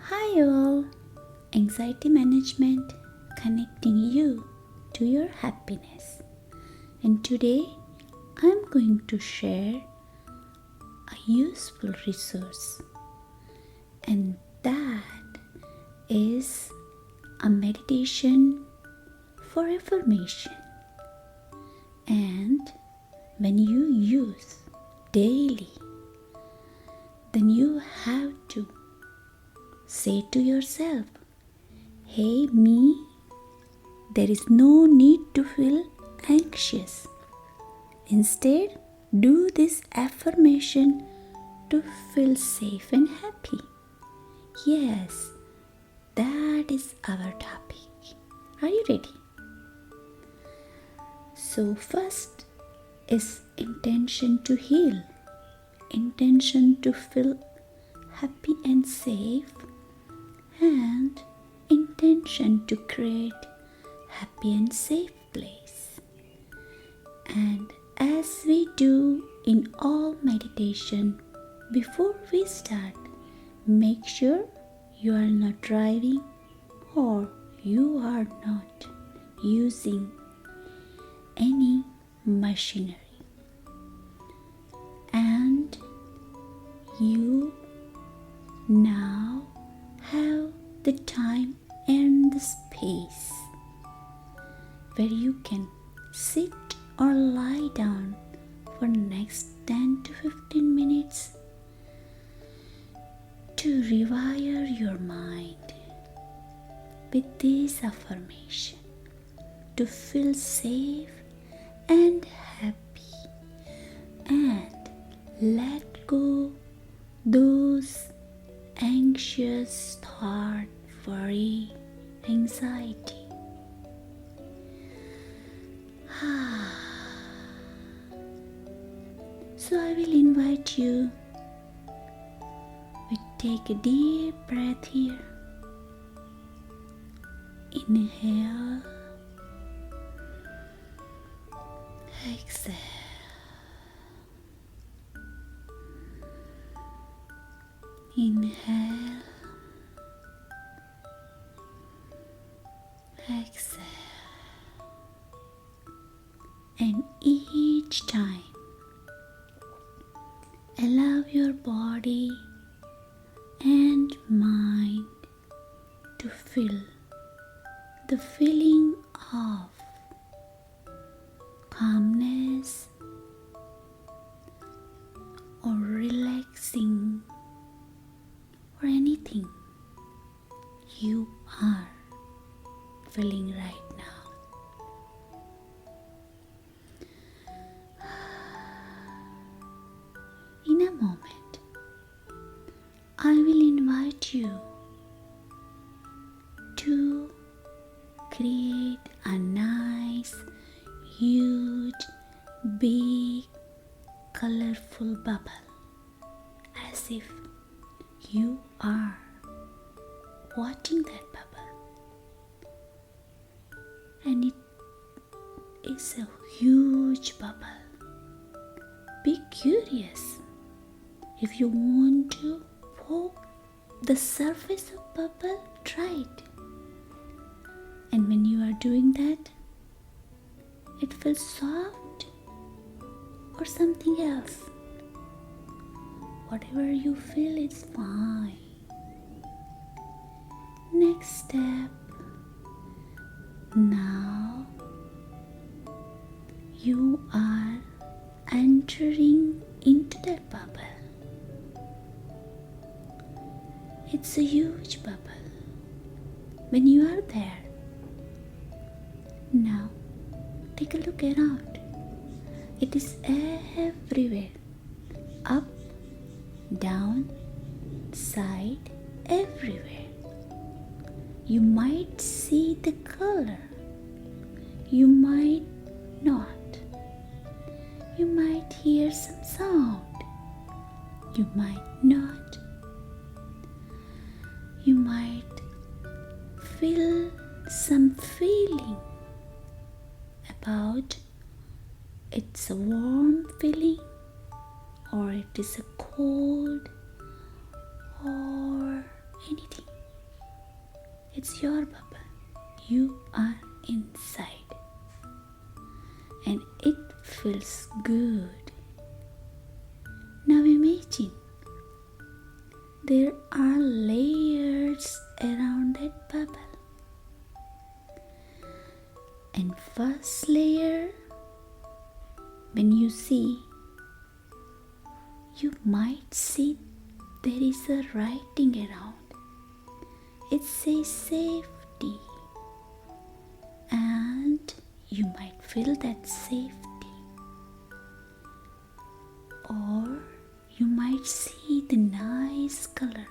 Hi all, anxiety management connecting you to your happiness. And today I'm going to share a useful resource, and that is a meditation for affirmation. And when you use daily, then you have to say to yourself, "Hey me, there is no need to feel anxious. Instead, do this affirmation to feel safe and happy." Yes, that is our topic. Are you ready? So, first is intention to heal, intention to feel happy and safe, and intention to create happy and safe place. And as we do in all meditation, before we start, make sure you are not driving or you are not using any machinery, and you now have the time and the space where you can sit or lie down for next 10 to 15 minutes to rewire your mind with this affirmation to feel safe and happy, and let go those anxious thought, worry, anxiety. So I will invite you to take a deep breath here. Inhale, exhale. Inhale, exhale, and each time allow your body and mind to feel the feeling of calmness or relaxing or anything you are feeling right now. In a moment, I will invite you to create a nice, huge, big, colorful bubble, as if you are watching that bubble, and it is a huge bubble. Be curious. If you want to poke the surface of bubble, try it. And when you are doing that, it feels soft or something else. Whatever you feel is fine. Next step. Now you are entering into that bubble. It's a huge bubble. When you are there, now take a look around. It is everywhere. Up, down, side, everywhere. You might see the color. You might not. You might hear some sound. You might not. You might feel some feeling about it's a warm feeling or it is a cold or anything. It's your bubble. You are inside. And it feels good. Now imagine there are layers around that bubble. And first layer, when you see, you might see there is a writing around. It says safety. And you might feel that safety. Or you might see the nice color.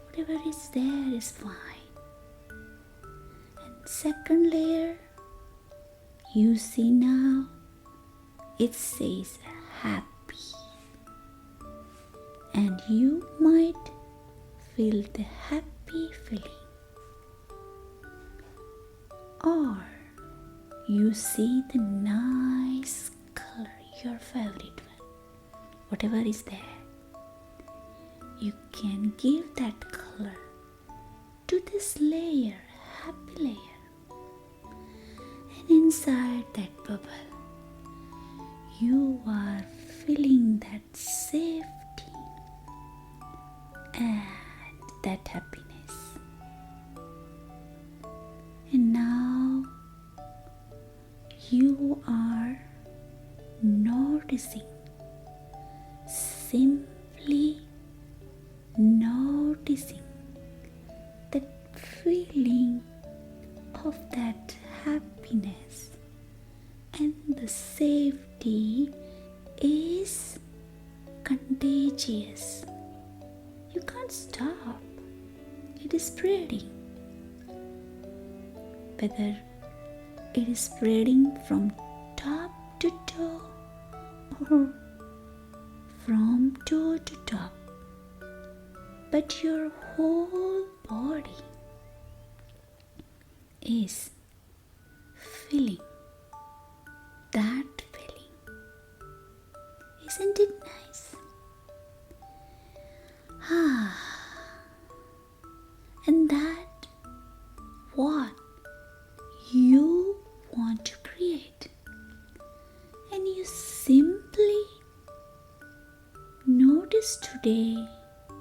Whatever is there is fine. And second layer, you see now, it says happy. And you might feel the happy feeling. Or you see the nice color, your favorite one. Whatever is there, you can give that color to this layer, happy layer. And inside that bubble, you are feeling that safety and that happiness. And now you are noticing, simply noticing that feeling of that happiness and the safety is contagious. You can't stop. It is spreading. Whether it is spreading from top to toe or from toe to top, but your whole body is feeling that feeling. Isn't it nice? And that what you want to create. And you simply notice today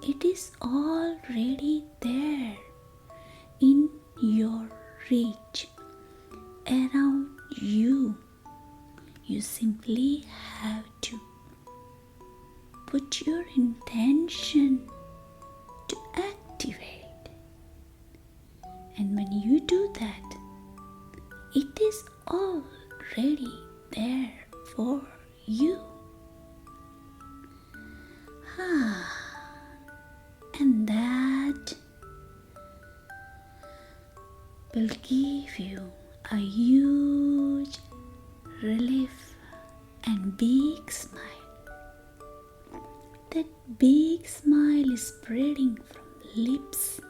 it is already there in your reach, around you. You simply have to put your intention to activate. And when you do that, it is already there for you. And that will give you a huge relief and big smile. That big smile is spreading from lips,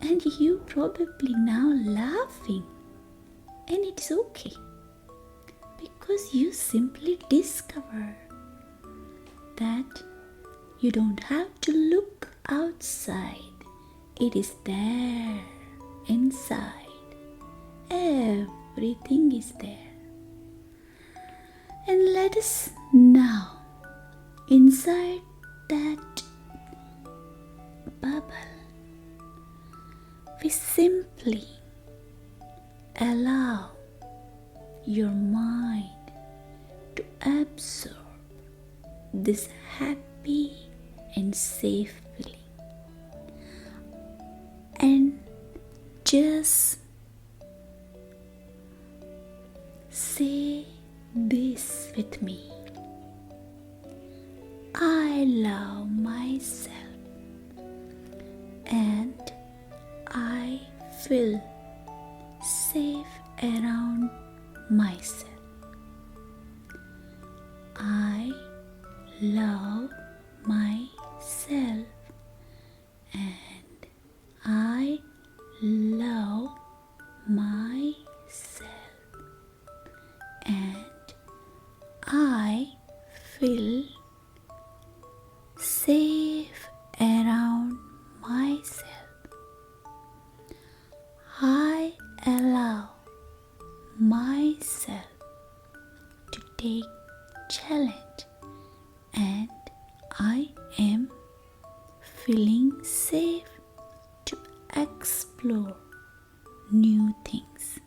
and you probably now laughing, and it's okay because you simply discover that you don't have to look outside. It is there inside. Everything is there. And let us now, inside that bubble, we simply allow your mind to absorb this happy and safe feeling. And just say this with me. I love myself and I feel safe around myself. I love myself and I love myself and I feel safe around myself. I am feeling safe to explore new things.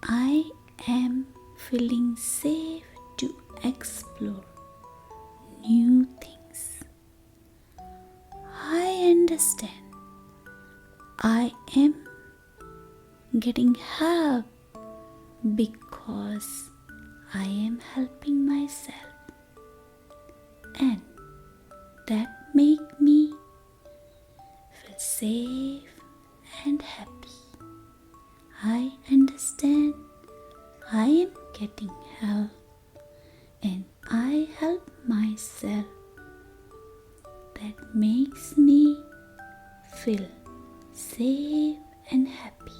I am feeling safe to explore new things. I understand I am getting help because I am helping myself, and that make me feel safe and happy. I understand I am getting help and I help myself. That makes me feel safe and happy.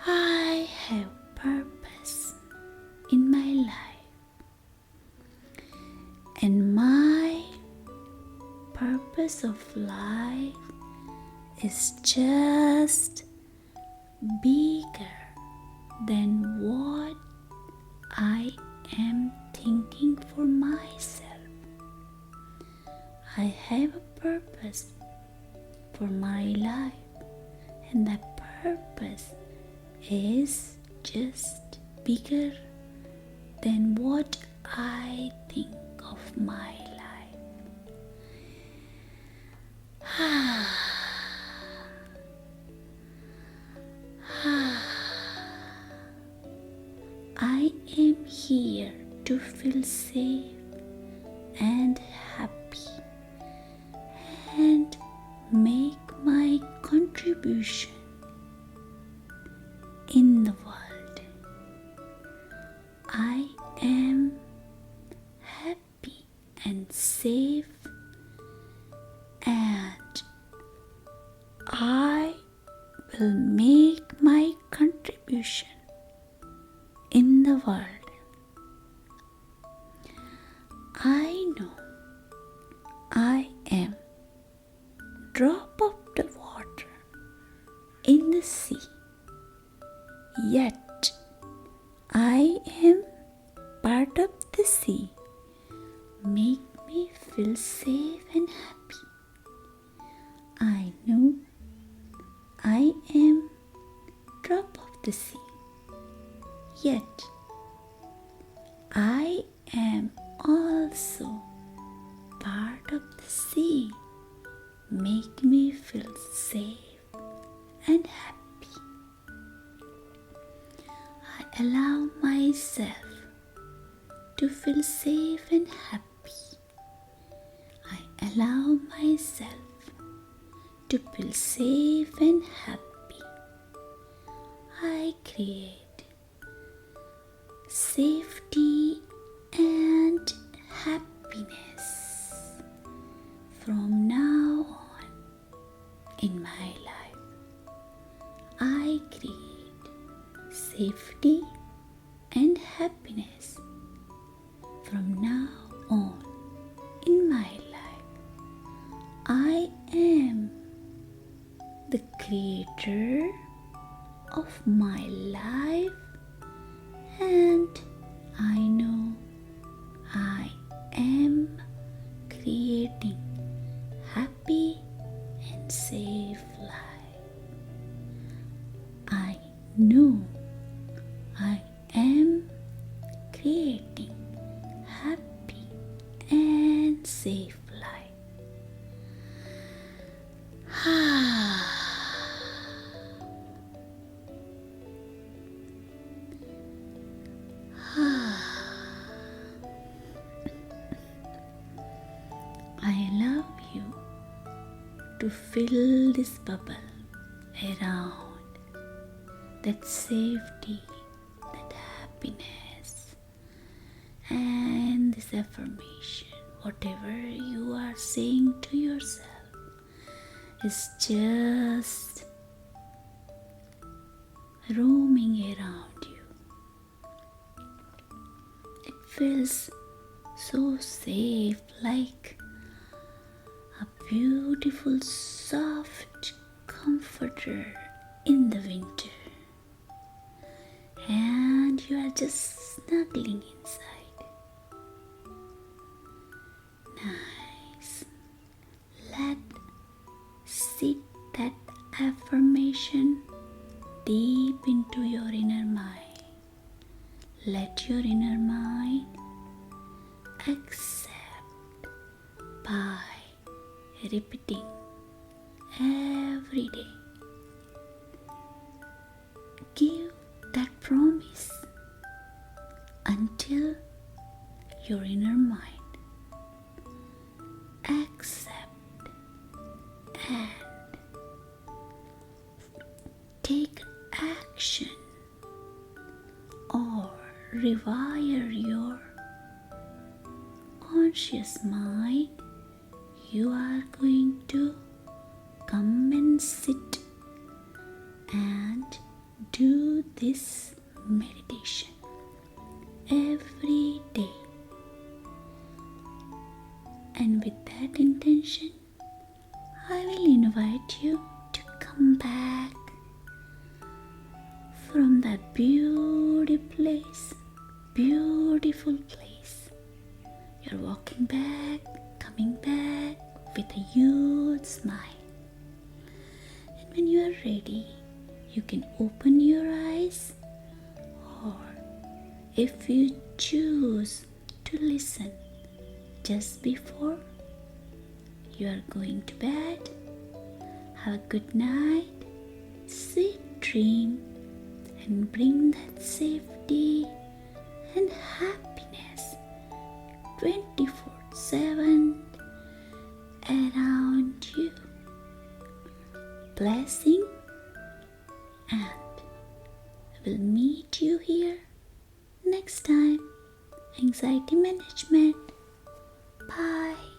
I have purpose in my life, and my purpose of life is just bigger than what I am thinking for myself. I have a purpose for my life, and that purpose is just bigger than what I think of my life. I am here to feel safe and happy and make my contribution in the world. I am happy and safe, and I will make my contribution in the world. I know I am drop of the water in the sea, yet I am part of the sea. Make me feel safe and happy. I know I am drop of the sea, yet I am also part of the sea. Make me feel safe and happy. I allow myself to feel safe and happy. I allow myself to feel safe and happy. I create safety and happiness from now on in my life. I create safety and happiness from now on in my life. I am the creator of my life, and I know I am creating happy and safe life. I know I am creating happy and safe life. I allow you to fill this bubble around that safety, that happiness, and this affirmation. Whatever you are saying to yourself is just roaming around you. It feels so safe, like a beautiful soft comforter in the winter, and you are just snuggling inside. accept by repeating every day. Give that promise until your inner mind accept and take action or rewire your conscious mind. You are going to come and sit and do this meditation every day. And with that intention, I will invite you to come back from that beautiful place. You're walking back, coming back with a huge smile. And when you are ready, you can open your eyes, or if you choose to listen just before you are going to bed, have a good night, sweet dream, and bring that safety and happiness 24/7 around you. Blessing, and we'll meet you here next time. Anxiety management. Bye.